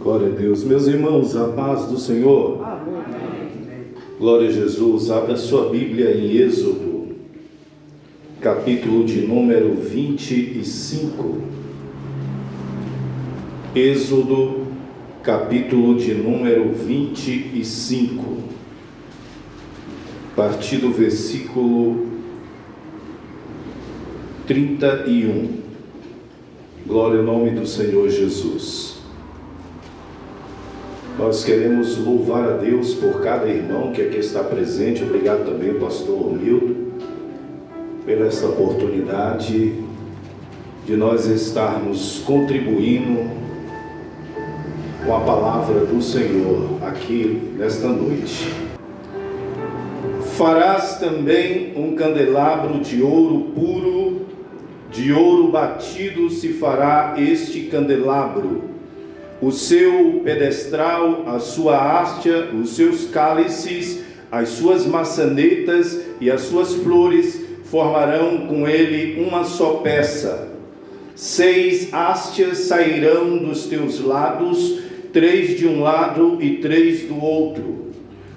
Glória a Deus. Meus irmãos, a paz do Senhor. Amém. Glória a Jesus. Abra sua Bíblia em Êxodo, capítulo de número 25. Êxodo, capítulo de número 25. A partir do versículo 31. Glória ao nome do Senhor Jesus. Nós queremos louvar a Deus por cada irmão que aqui está presente. Obrigado também, pastor Milton, pela essa oportunidade de nós estarmos contribuindo com a palavra do Senhor aqui nesta noite. Farás também um candelabro de ouro puro, de ouro batido se fará este candelabro. O seu pedestral, a sua hastia, os seus cálices, as suas maçanetas e as suas flores formarão com ele uma só peça. 6 hastias sairão dos teus lados, 3 de um lado e 3 do outro.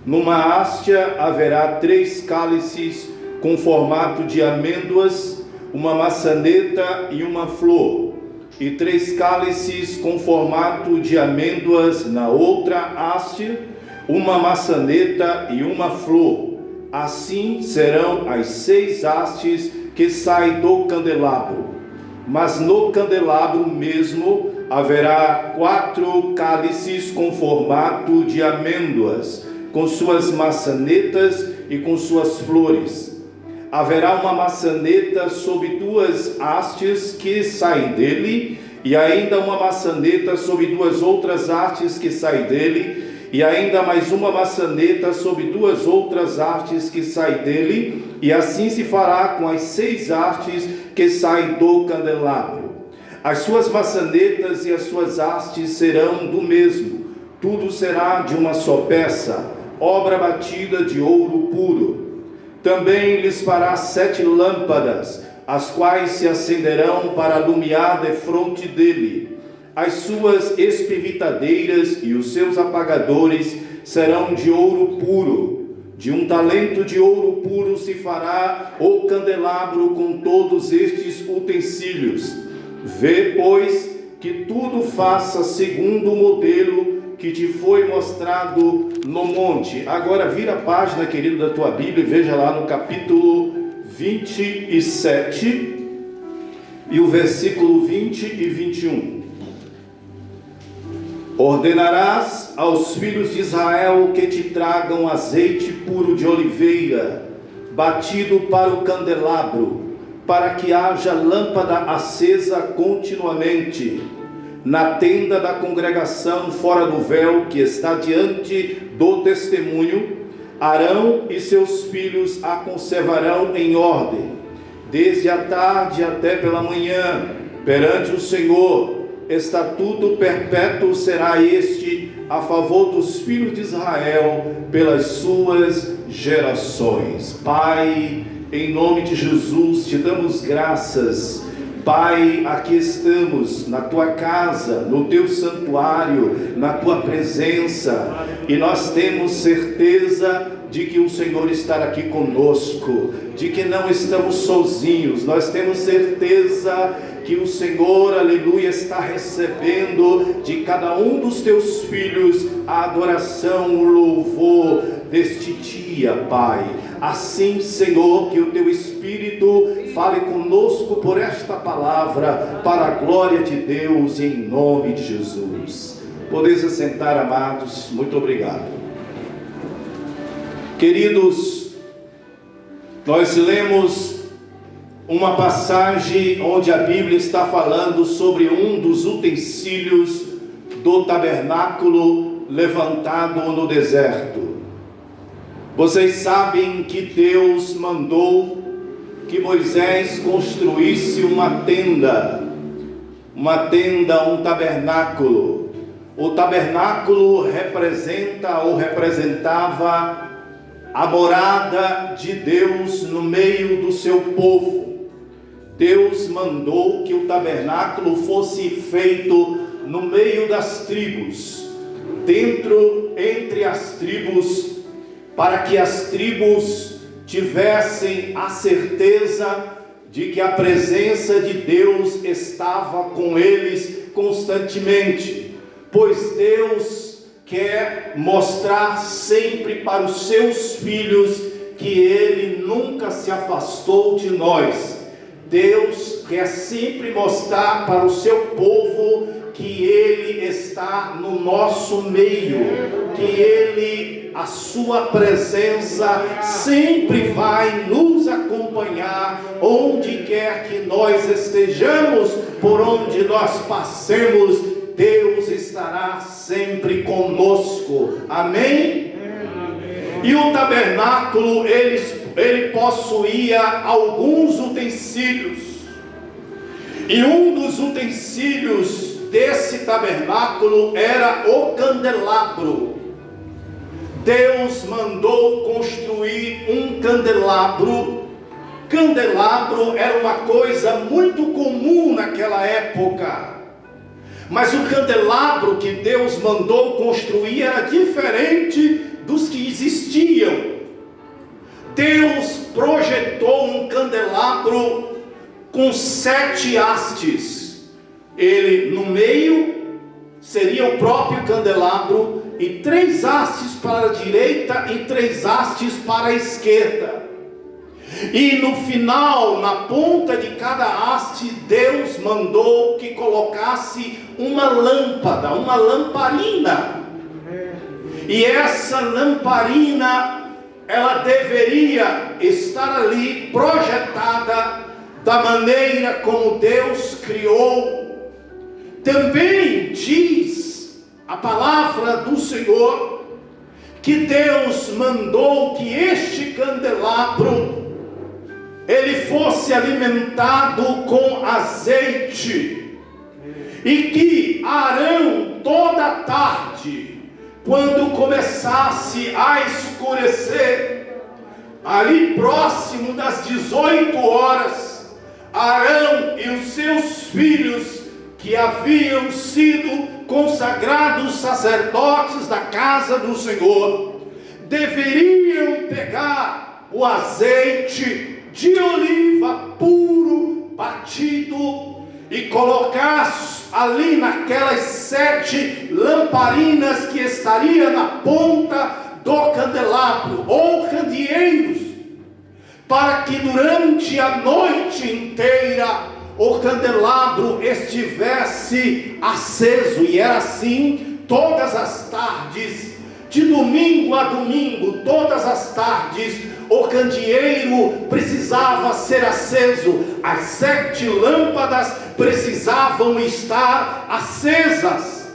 Numa hastia haverá 3 cálices com formato de amêndoas, uma maçaneta e uma flor, e 3 cálices com formato de amêndoas na outra haste, uma maçaneta e uma flor. Assim serão as 6 hastes que saem do candelabro. Mas no candelabro mesmo haverá 4 cálices com formato de amêndoas, com suas maçanetas e com suas flores. Haverá uma maçaneta sobre 2 hastes que saem dele, e ainda uma maçaneta sobre 2 outras hastes que saem dele, e ainda mais uma maçaneta sobre 2 outras hastes que saem dele, e assim se fará com as 6 hastes que saem do candelabro. As suas maçanetas e as suas hastes serão do mesmo, tudo será de uma só peça, obra batida de ouro puro. Também lhes fará 7 lâmpadas, as quais se acenderão para alumiar defronte dele. As suas espivitadeiras e os seus apagadores serão de ouro puro. De um talento de ouro puro se fará o candelabro com todos estes utensílios. Vê, pois, que tudo faça segundo o modelo que te foi mostrado no monte. Agora vira a página, querido, da tua Bíblia e veja lá no capítulo 27 e o versículo 20 e 21. Ordenarás aos filhos de Israel que te tragam azeite puro de oliveira, batido para o candelabro, para que haja lâmpada acesa continuamente. Na tenda da congregação, fora do véu, que está diante do testemunho, Arão e seus filhos a conservarão em ordem, desde a tarde até pela manhã, perante o Senhor. Estatuto perpétuo será este a favor dos filhos de Israel pelas suas gerações. Pai, em nome de Jesus, te damos graças. Pai, aqui estamos na tua casa, no teu santuário, na tua presença, e nós temos certeza de que o Senhor está aqui conosco, de que não estamos sozinhos. Nós temos certeza que o Senhor, aleluia, está recebendo de cada um dos teus filhos a adoração, o louvor deste dia, Pai. Assim, Senhor, que o teu Espírito fale conosco por esta palavra, para a glória de Deus, em nome de Jesus. Podeis assentar, amados. Muito obrigado. Queridos, nós lemos uma passagem onde a Bíblia está falando sobre um dos utensílios do tabernáculo levantado no deserto. Vocês sabem que Deus mandou que Moisés construísse uma tenda, um tabernáculo. O tabernáculo representava a morada de Deus no meio do seu povo. Deus mandou que o tabernáculo fosse feito no meio das tribos, entre as tribos, para que as tribos tivessem a certeza de que a presença de Deus estava com eles constantemente, pois Deus quer mostrar sempre para os seus filhos que Ele nunca se afastou de nós. Deus quer sempre mostrar para o seu povo que Ele está no nosso meio, que a sua presença sempre vai nos acompanhar, onde quer que nós estejamos, por onde nós passemos, Deus estará sempre conosco, amém? E o tabernáculo, ele possuía alguns utensílios, e um dos utensílios desse tabernáculo era o candelabro. Deus mandou construir um candelabro. Candelabro era uma coisa muito comum naquela época, mas o candelabro que Deus mandou construir era diferente dos que existiam. Deus projetou um candelabro com 7 hastes. Ele no meio seria o próprio candelabro, e 3 hastes para a direita e 3 hastes para a esquerda. E no final, na ponta de cada haste, Deus mandou que colocasse uma lâmpada, uma lamparina. E essa lamparina, ela deveria estar ali projetada da maneira como Deus criou. Também diz a palavra do Senhor que Deus mandou que este candelabro ele fosse alimentado com azeite, e que Arão toda tarde, quando começasse a escurecer, ali próximo das 18 horas, Arão e os seus filhos, que haviam sido consagrados sacerdotes da casa do Senhor, deveriam pegar o azeite de oliva puro, batido, e colocar ali naquelas 7 lamparinas que estaria na ponta do candelabro, ou candeeiros, para que durante a noite inteira o candelabro estivesse aceso. E era assim todas as tardes, de domingo a domingo, todas as tardes, o candeeiro precisava ser aceso, as 7 lâmpadas precisavam estar acesas.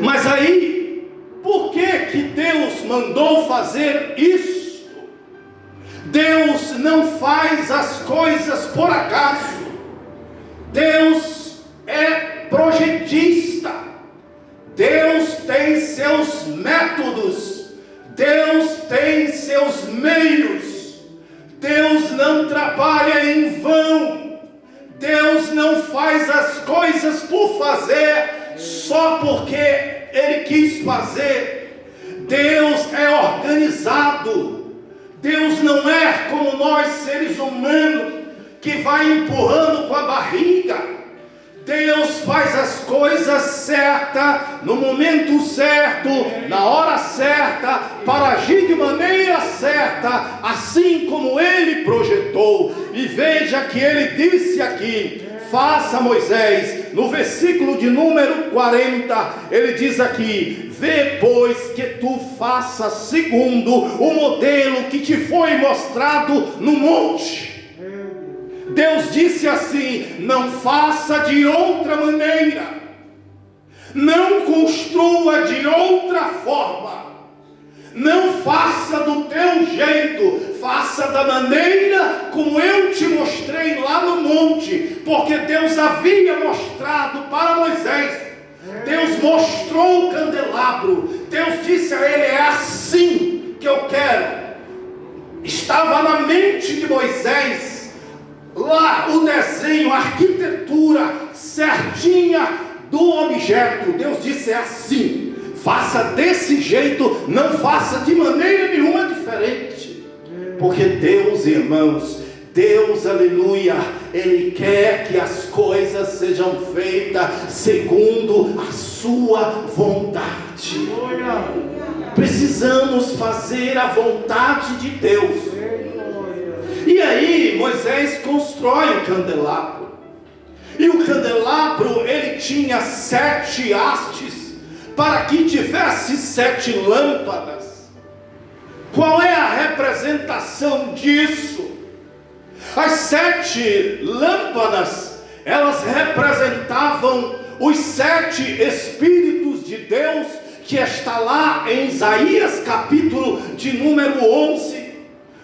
Mas aí, por que Deus mandou fazer isso? Deus não faz as coisas por acaso. Deus é projetista. Deus tem seus métodos. Deus tem seus meios. Deus não trabalha em vão. Deus não faz as coisas por fazer, só porque Ele quis fazer. Deus é organizado. Deus não é como nós, seres humanos, que vai empurrando com a barriga. Deus faz as coisas certas, no momento certo, na hora certa, para agir de maneira certa, assim como Ele projetou. E veja que Ele disse aqui: faça, Moisés, no versículo de número 40, Ele diz aqui: vê, pois, que tu faças segundo o modelo que te foi mostrado no monte. Deus disse assim: não faça de outra maneira, não construa de outra forma, não faça do teu jeito, faça da maneira como eu te mostrei lá no monte, porque Deus havia mostrado para Moisés. Deus mostrou o candelabro. Deus disse a ele: é assim que eu quero. Estava na mente de Moisés lá o desenho, a arquitetura certinha do objeto. Deus disse: é assim, faça desse jeito, não faça de maneira nenhuma diferente. Porque Deus, irmãos, Deus, aleluia, Ele quer que as coisas sejam feitas segundo a sua vontade. Precisamos fazer a vontade de Deus. E aí Moisés constrói o candelabro. E o candelabro, ele tinha 7 hastes, para que tivesse 7 lâmpadas. Qual é a representação disso? As 7 lâmpadas, elas representavam os 7 Espíritos de Deus, que está lá em Isaías capítulo de número 11,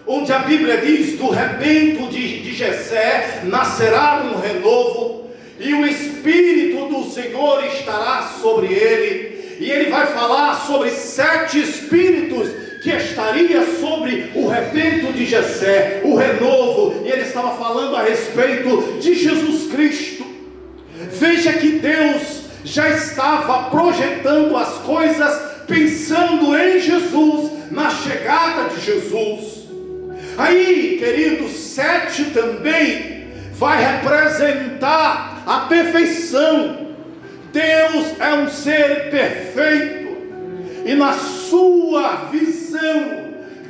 onde a Bíblia diz: do rebento de Jessé nascerá um renovo, e o Espírito do Senhor estará sobre ele. E ele vai falar sobre 7 espíritos que estaria sobre o rebento de Jessé, o renovo. E ele estava falando a respeito de Jesus Cristo. Veja que Deus já estava projetando as coisas, pensando em Jesus, na chegada de Jesus. Aí, queridos, 7 também vai representar a perfeição. Deus é um ser perfeito, e na sua visão,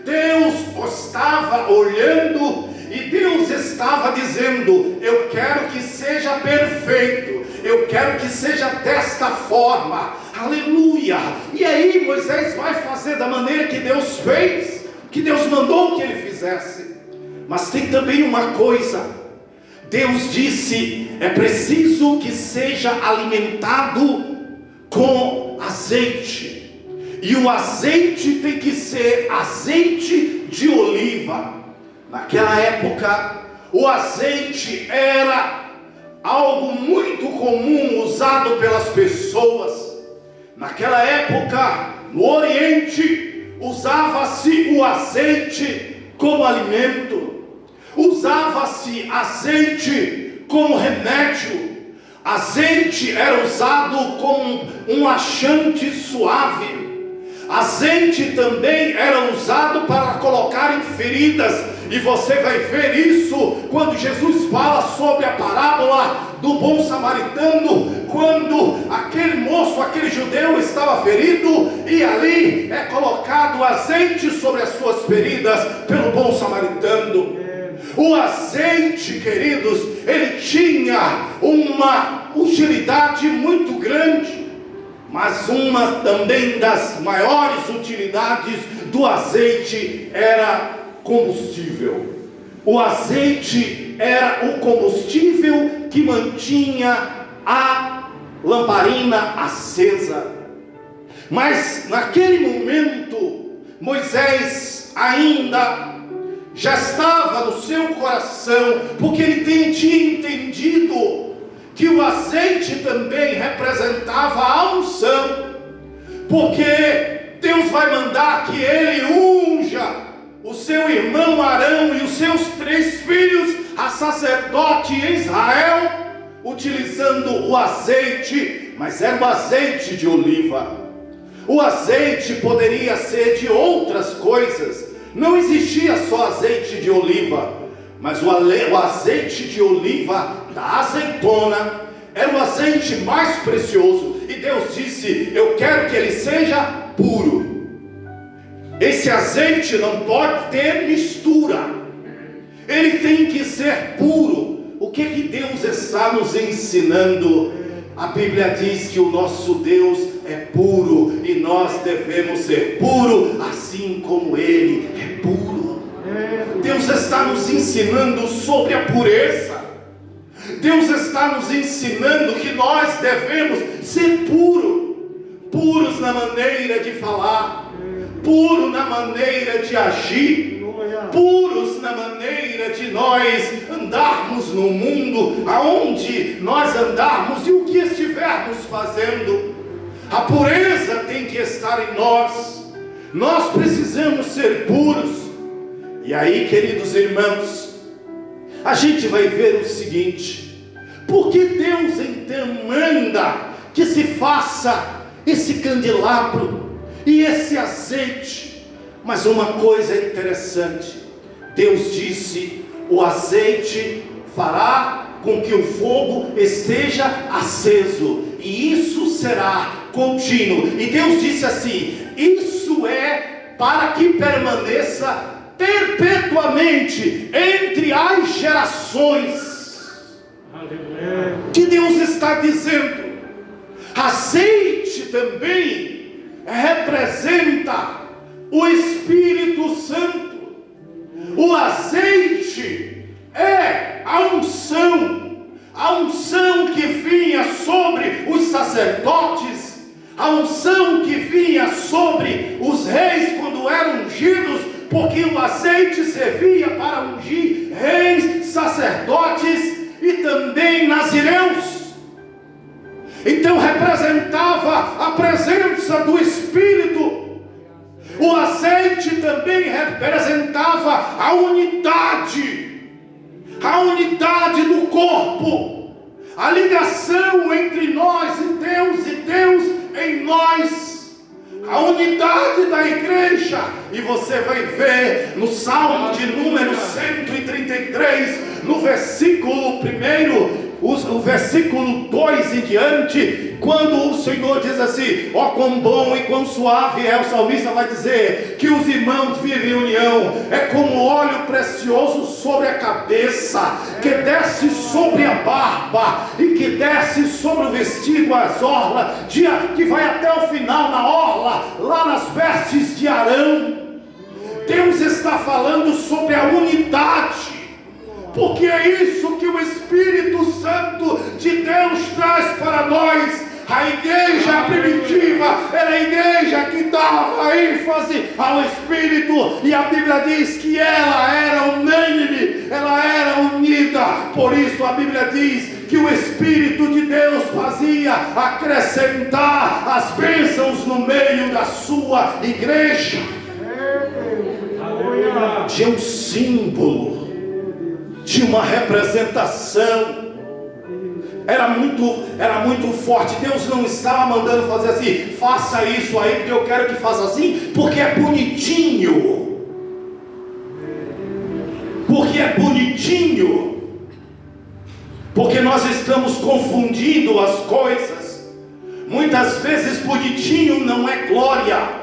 Deus estava olhando, e Deus estava dizendo: eu quero que seja perfeito, eu quero que seja desta forma, aleluia. E aí Moisés vai fazer da maneira que Deus fez, que Deus mandou que ele fizesse. Mas tem também uma coisa: Deus disse: é preciso que seja alimentado com azeite. E o azeite tem que ser azeite de oliva. Naquela época, o azeite era algo muito comum usado pelas pessoas. Naquela época, no Oriente, usava-se o azeite como alimento, usava-se azeite como remédio. Azeite era usado como um laxante suave. Azeite também era usado para colocar em feridas, e você vai ver isso quando Jesus fala sobre a parábola do bom samaritano, quando aquele moço, aquele judeu estava ferido, e ali é colocado azeite sobre as suas feridas pelo bom samaritano. O azeite, queridos, ele tinha uma utilidade muito grande, mas uma também das maiores utilidades do azeite era combustível. O azeite era o combustível que mantinha a lamparina acesa. Mas naquele momento, Moisés ainda já estava no seu coração, porque ele tinha entendido que o azeite também representava a unção, porque Deus vai mandar que ele unja o seu irmão Arão e os seus 3 filhos a sacerdote em Israel, utilizando o azeite, mas era o azeite de oliva. O azeite poderia ser de outras coisas, não existia só azeite de oliva, mas o azeite de oliva da azeitona era o azeite mais precioso. E Deus disse: eu quero que ele seja puro. Esse azeite não pode ter mistura, ele tem que ser puro. O que Deus está nos ensinando? A Bíblia diz que o nosso Deus é puro, e nós devemos ser puros assim como ele é puro. Deus está nos ensinando sobre a pureza. Deus está nos ensinando que nós devemos ser puros na maneira de falar, puros na maneira de agir, puros na maneira de nós andarmos no mundo, aonde nós andarmos e o que estivermos fazendo. A pureza tem que estar em nós. Nós precisamos ser puros. E aí, queridos irmãos, a gente vai ver o seguinte: porque Deus então manda que se faça esse candelabro e esse azeite. Mas uma coisa interessante, Deus disse: o azeite fará com que o fogo esteja aceso, e isso será contínuo. E Deus disse assim: isso é para que permaneça perpetuamente entre as gerações. Que Deus está dizendo. Azeite também representa o Espírito Santo. O azeite é a unção que vinha sobre os sacerdotes, a unção que vinha sobre os reis quando eram ungidos, porque o azeite servia para ungir reis, sacerdotes e também nazireus. Então representava a presença do Espírito. O azeite também representava a unidade do corpo, a ligação entre nós e Deus em nós, a unidade da igreja. E você vai ver no Salmo de número 133, no versículo 1, o versículo 2 em diante, quando o Senhor diz assim: ó quão bom e quão suave é, o salmista vai dizer que os irmãos vivem em união, é como óleo precioso sobre a cabeça, que desce sobre a barba e que desce sobre o vestido, as orlas, que vai até o final na orla, lá nas vestes de Arão. Deus está falando sobre a unidade, porque é isso que o Espírito Santo de Deus traz para nós. A igreja primitiva era a igreja que dava ênfase ao Espírito, e a Bíblia diz que ela era unânime, ela era unida. Por isso a Bíblia diz que o Espírito de Deus fazia acrescentar as bênçãos no meio da sua igreja. Tinha um símbolo, tinha uma representação. Era muito forte. Deus não estava mandando fazer assim: faça isso aí porque eu quero que faça assim, porque é bonitinho. Porque é bonitinho. Porque nós estamos confundindo as coisas. Muitas vezes bonitinho não é glória.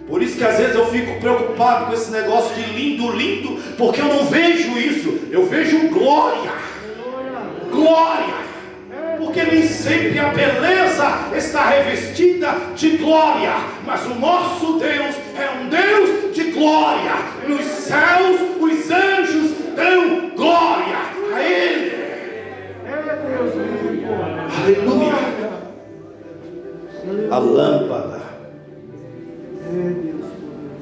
Por isso que às vezes eu fico preocupado com esse negócio de lindo, lindo, porque eu não vejo isso. Eu vejo glória. Glória. Porque nem sempre a beleza está revestida de glória, mas o nosso Deus é um Deus de glória. Nos céus os anjos dão glória a Ele. Aleluia. A lâmpada,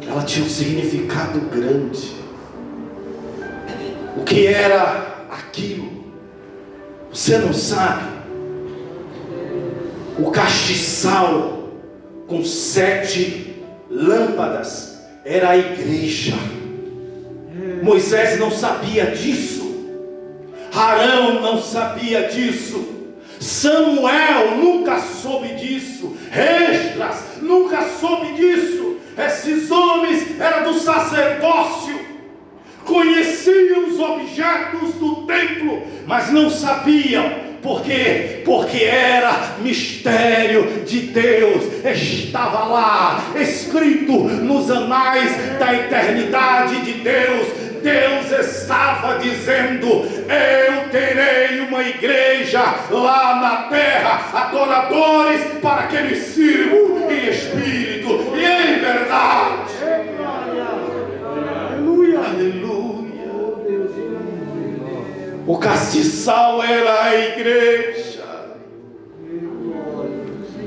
ela tinha um significado grande. O que era aquilo? Você não sabe. O castiçal com 7 lâmpadas era a igreja. Moisés não sabia disso, Arão não sabia disso, Samuel nunca soube disso, Esdras nunca soube disso. Esses homens eram do sacerdócio, conheciam os objetos do templo, mas não sabiam. Por quê? Porque era mistério de Deus, estava lá, escrito nos anais da eternidade de Deus. Deus estava dizendo: eu terei uma igreja lá na terra, adoradores para que me sirvam em espírito e em verdade. Aleluia, aleluia. O castiçal era a igreja.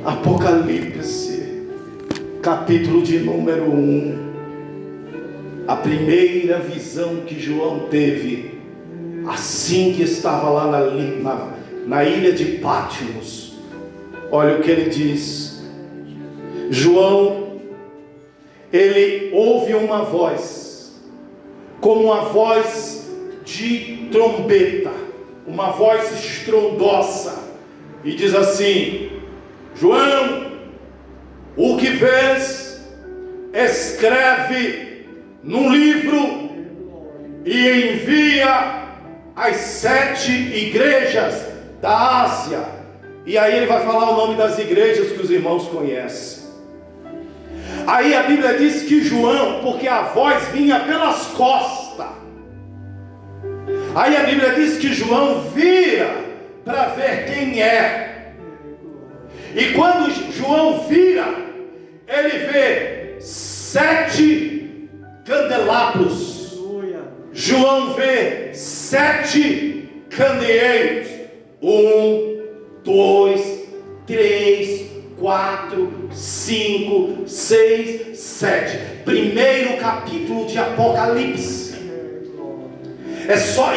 Apocalipse, capítulo de número 1. A primeira visão que João teve, assim que estava lá na ilha de Patmos. Olha o que ele diz. João, ele ouve uma voz, como uma voz de trombeta, uma voz estrondosa, e diz assim: João, o que vês, escreve num livro e envia às 7 igrejas da Ásia. E aí ele vai falar o nome das igrejas que os irmãos conhecem. Aí a Bíblia diz que João, porque a voz vinha pelas costas, aí a Bíblia diz que João vira para ver quem é. E quando João vira, ele vê 7 candelabros. João vê 7 candeeiros. 1, 2, 3, 4, 5, 6, 7. Primeiro capítulo de Apocalipse.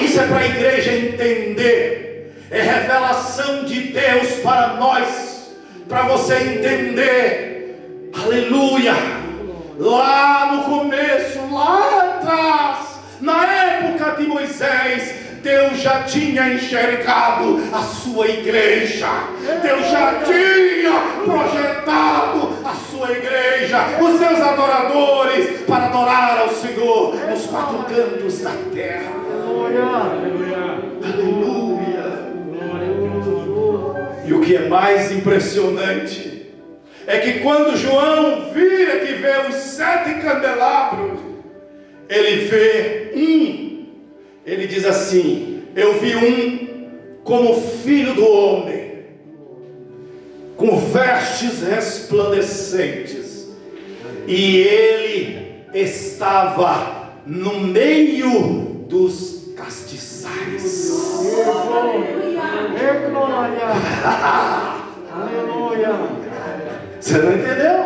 Isso é para a igreja entender. É revelação de Deus para nós, para você entender. Aleluia. Lá no começo, lá atrás, na época de Moisés, Deus já tinha enxergado a sua igreja. Deus já tinha projetado a sua igreja, os seus adoradores, para adorar ao Senhor nos 4 cantos da terra. Aleluia. E o que é mais impressionante é que quando João vira que vê os 7 candelabros, ele vê ele diz assim: eu vi como filho do homem, com vestes resplandecentes, e ele estava no meio dos castiçais. Você não entendeu?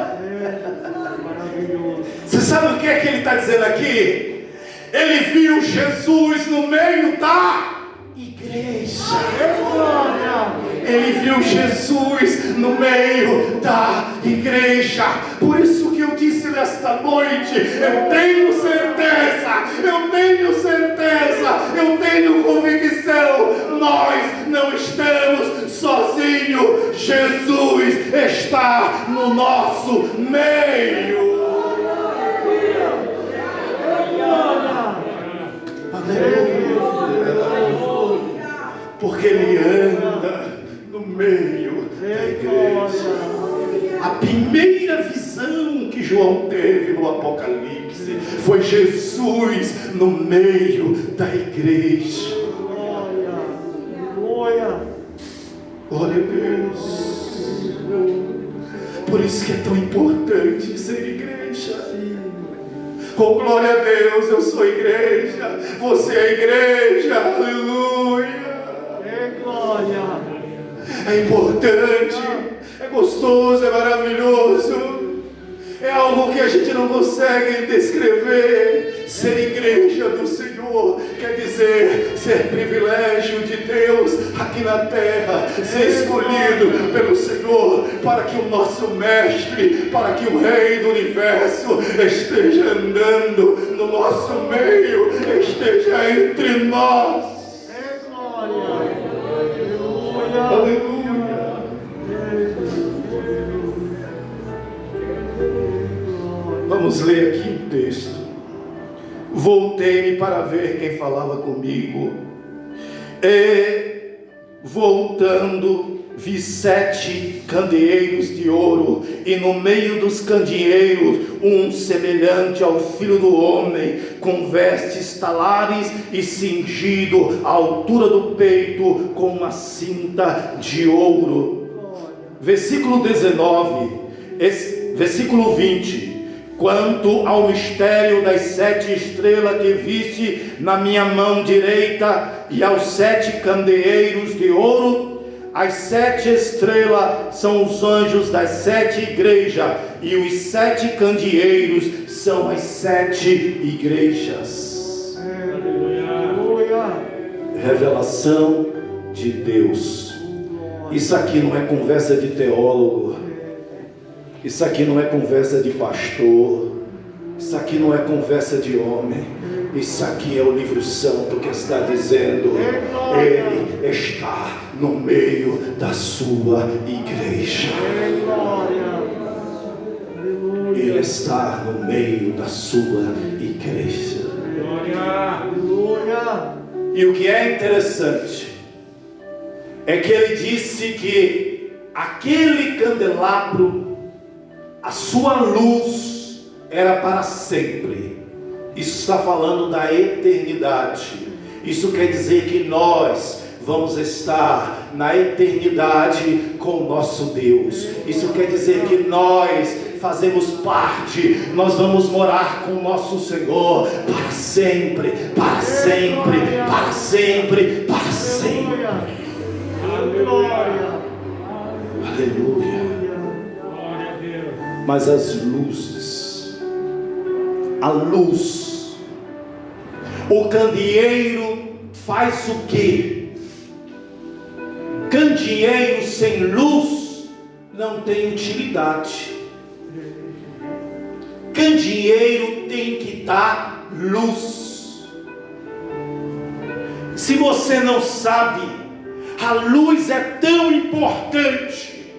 Você sabe o que é que ele está dizendo aqui? Ele viu Jesus no meio da igreja. Ele viu Jesus no meio da igreja. Por isso que eu disse nesta noite, eu tenho certeza, eu tenho convicção, nós não estamos sozinhos. Jesus está no nosso meio. Porque ele anda no meio da igreja. A primeira visão que João teve no Apocalipse foi Jesus no meio da igreja. Glória a Deus. Por isso que é tão importante ser igreja. Oh, glória a Deus, eu sou igreja, você é igreja, aleluia. É importante, é gostoso, é maravilhoso, é algo que a gente não consegue descrever. Ser igreja do Senhor quer dizer ser privilégio de Deus aqui na terra, ser escolhido pelo Senhor para que o nosso mestre, para que o Rei do Universo esteja andando no nosso meio, esteja entre nós. Aleluia. Vamos ler aqui o texto. Voltei-me para ver quem falava comigo, e voltando vi 7 candeeiros de ouro, e no meio dos candeeiros um semelhante ao Filho do Homem, com vestes talares e cingido à altura do peito com uma cinta de ouro. Versículo 19, versículo 20. Quanto ao mistério das 7 estrelas que viste na minha mão direita e aos 7 candeeiros de ouro, as 7 estrelas são os anjos das 7 igrejas, e os 7 candeeiros são as 7 igrejas. Revelação de Deus. Isso aqui não é conversa de teólogo. Isso aqui não é conversa de pastor. Isso aqui não é conversa de homem. Isso aqui é o livro santo que está dizendo: Ele está no meio da sua igreja. Ele está no meio da sua igreja. E o que é interessante é que ele disse que aquele candelabro, a sua luz era para sempre. Isso está falando da eternidade. Isso quer dizer que nós vamos estar na eternidade com o nosso Deus. Isso quer dizer que nós fazemos parte, nós vamos morar com o nosso Senhor para sempre, para sempre, para sempre, para sempre. Aleluia. Aleluia. Mas as luzes, a luz, o candeeiro faz o quê? Candeeiro sem luz não tem utilidade. Candeeiro tem que dar luz. Se você não sabe, a luz é tão importante.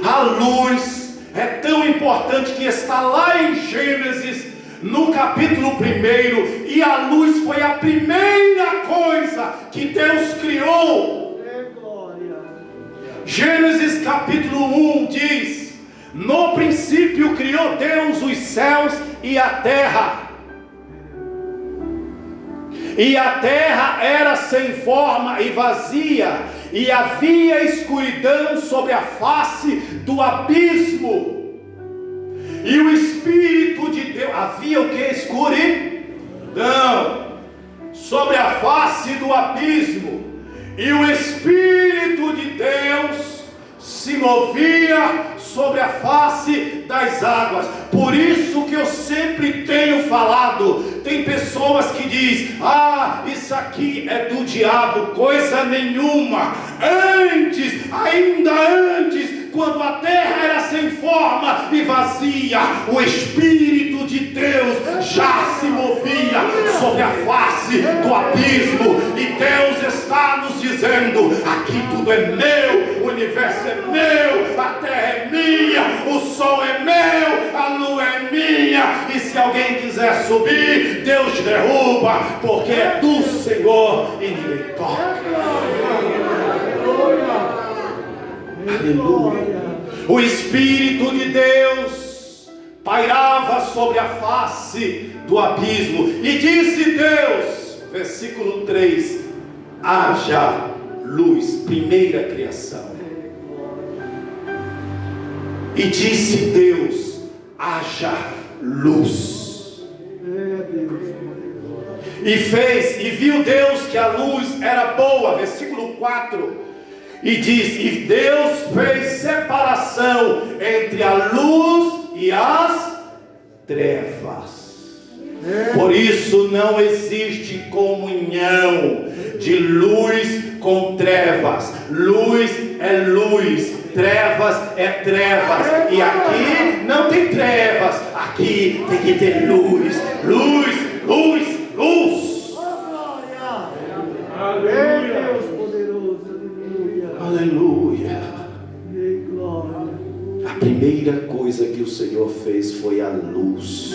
A luz é tão importante que está lá em Gênesis, no capítulo 1, e a luz foi a primeira coisa que Deus criou. Gênesis capítulo 1 diz: no princípio criou Deus os céus e a terra. E a terra era sem forma e vazia, e havia escuridão sobre a face do abismo. E o Espírito de Deus, havia o que? Escuridão sobre a face do abismo. E o Espírito de Deus se movia sobre a face das águas. Por isso que eu sempre tenho falado, tem pessoas que dizem: ah, isso aqui é do diabo. Coisa nenhuma. Antes, ainda antes, quando a terra era sem forma e vazia, o Espírito de Deus já se movia sobre a face do abismo. E Deus está nos dizendo: aqui tudo é meu, o universo é meu, a terra é minha, o sol é meu, a lua é minha. E se alguém quiser subir, Deus derruba, porque é do Senhor e ninguém toca. Aleluia. O Espírito de Deus pairava sobre a face do abismo. E disse Deus, versículo 3: haja luz. Primeira criação. E disse Deus: haja luz. E fez, e viu Deus que a luz era boa. Versículo 4. E diz: e Deus fez separação entre a luz e as trevas. Por isso não existe comunhão de luz com trevas. Luz é luz, trevas é trevas. E aqui não tem trevas, aqui tem que ter luz. Luz, luz, luz. Aleluia. Aleluia. A primeira coisa que o Senhor fez foi a luz.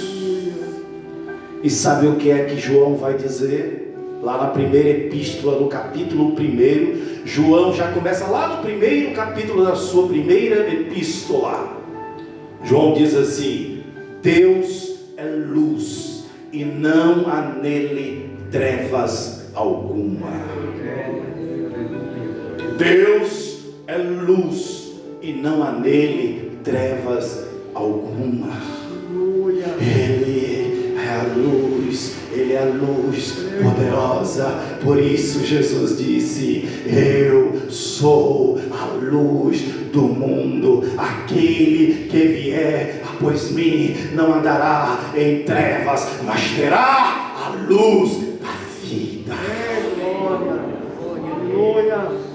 E sabe o que é que João vai dizer? Lá na primeira epístola, no capítulo 1, João já começa lá no primeiro capítulo da sua primeira epístola. João diz assim: Deus é luz e não há nele trevas alguma. Deus é luz e não há nele trevas alguma. Ele é a luz, Ele é a luz poderosa. Por isso Jesus disse: eu sou a luz do mundo. Aquele que vier após mim não andará em trevas, mas terá a luz da vida.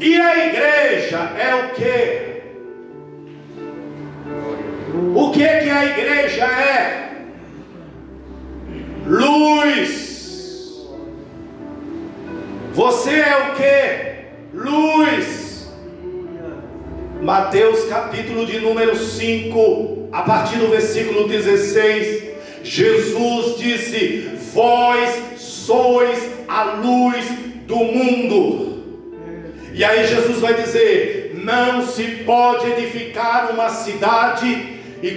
E a igreja é o quê? O que a igreja é? Luz. Você é o quê? Luz. Mateus capítulo de número 5, a partir do versículo 16, Jesus disse: vós sois a luz do mundo. E aí Jesus vai dizer: não se pode edificar uma cidade e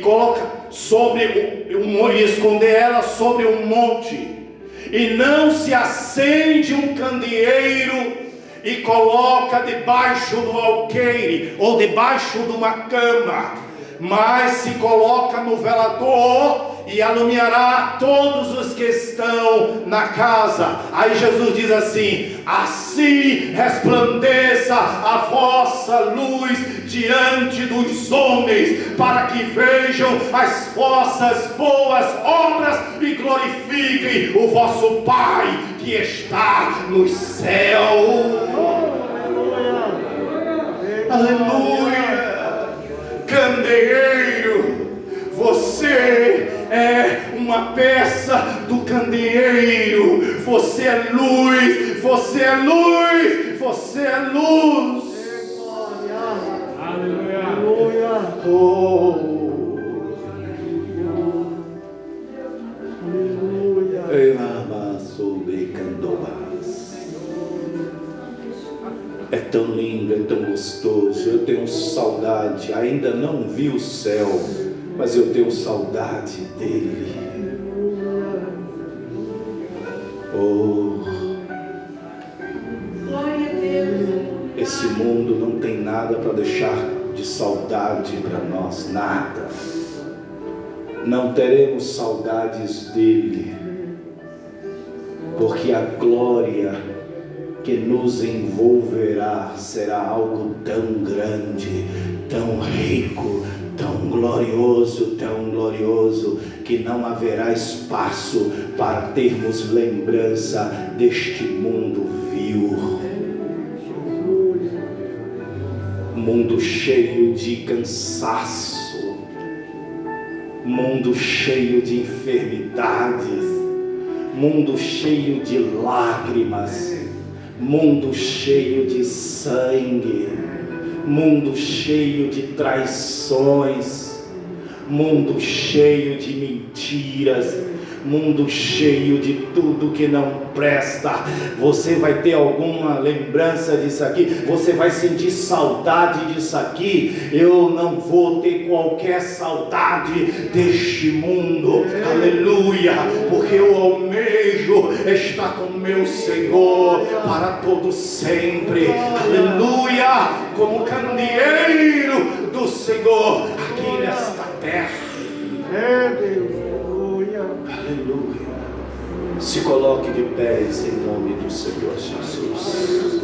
esconder ela sobre um monte, e não se acende um candeeiro e coloca debaixo do alqueire ou debaixo de uma cama, mas se coloca no velador e alumiará todos os que estão na casa. Aí Jesus diz assim: assim resplandeça a vossa luz diante dos homens, para que vejam as vossas boas obras e glorifiquem o vosso Pai que está nos céus. Aleluia! Candeeiro, você é uma peça do candeeiro. Você é luz, você é luz, você é luz. Aleluia. Oh. É tão lindo, é tão gostoso. Eu tenho saudade. Ainda não vi o céu, mas eu tenho saudade dele. Oh, glória a Deus. esse mundo não tem nada para deixar de saudade para nós, nada. Não teremos saudades dele, porque a glória que nos envolverá será algo tão grande, tão rico, tão glorioso, que não haverá espaço para termos lembrança deste mundo vil. Mundo cheio de cansaço, mundo cheio de enfermidades, mundo cheio de lágrimas, mundo cheio de sangue, mundo cheio de traições, mundo cheio de mentiras, mundo cheio de tudo que não presta. Você vai ter alguma lembrança disso aqui? Você vai sentir saudade disso aqui? Eu não vou ter qualquer saudade deste mundo, aleluia, porque eu almejo estar com meu Senhor para todo sempre, aleluia, como candeeiro do Senhor aqui nesta terra. Aleluia. Se coloque de pés em nome do Senhor Jesus.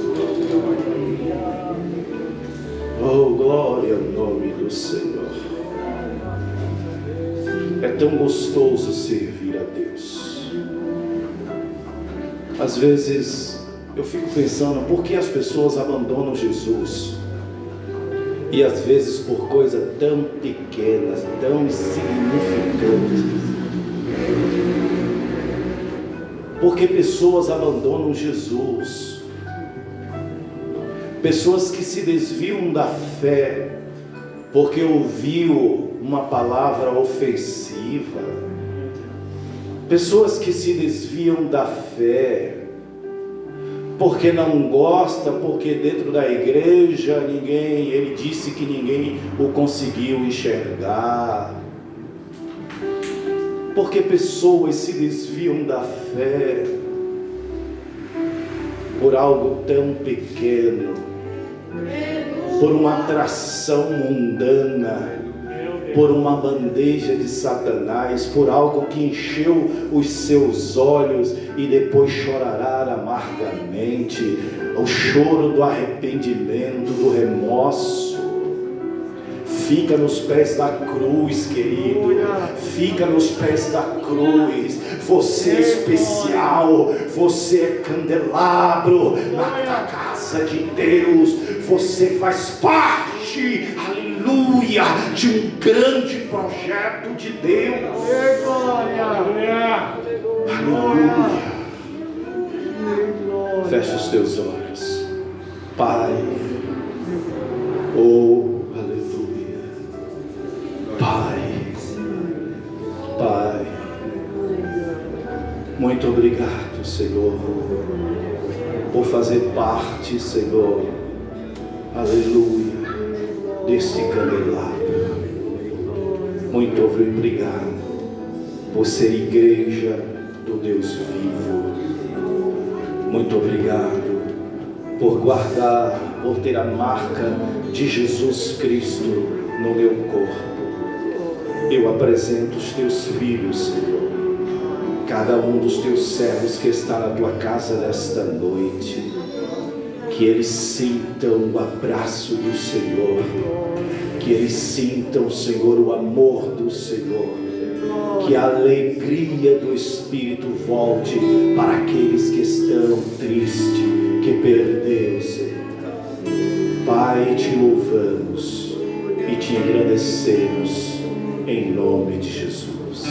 Oh, glória ao nome do Senhor. É tão gostoso servir a Deus. Às vezes eu fico pensando, por que as pessoas abandonam Jesus? E às vezes por coisas tão pequenas, tão insignificantes. Porque pessoas abandonam Jesus, pessoas que se desviam da fé porque ouviu uma palavra ofensiva, pessoas que se desviam da fé porque não gosta, porque dentro da igreja ele disse que ninguém o conseguiu enxergar. Porque pessoas se desviam da fé por algo tão pequeno, por uma atração mundana, por uma bandeja de Satanás, por algo que encheu os seus olhos e depois chorará amargamente. O choro do arrependimento, do remorso. Fica nos pés da cruz, querido. Fica nos pés da cruz. Você é especial. Você é candelabro na casa de Deus. Você faz parte, aleluia, de um grande projeto de Deus. Aleluia. Feche os teus olhos, Pai. Oh, aleluia. Muito obrigado, Senhor, por fazer parte, Senhor, aleluia, deste candelabro. Muito obrigado por ser igreja do Deus vivo. Muito obrigado por guardar, por ter a marca de Jesus Cristo no meu corpo. Eu apresento os teus filhos, Senhor, cada um dos teus servos que está na tua casa nesta noite, que eles sintam o abraço do Senhor, que eles sintam, Senhor, o amor do Senhor, que a alegria do Espírito volte para aqueles que estão tristes, que perderam, Senhor. Pai, te louvamos e te agradecemos em nome de Jesus.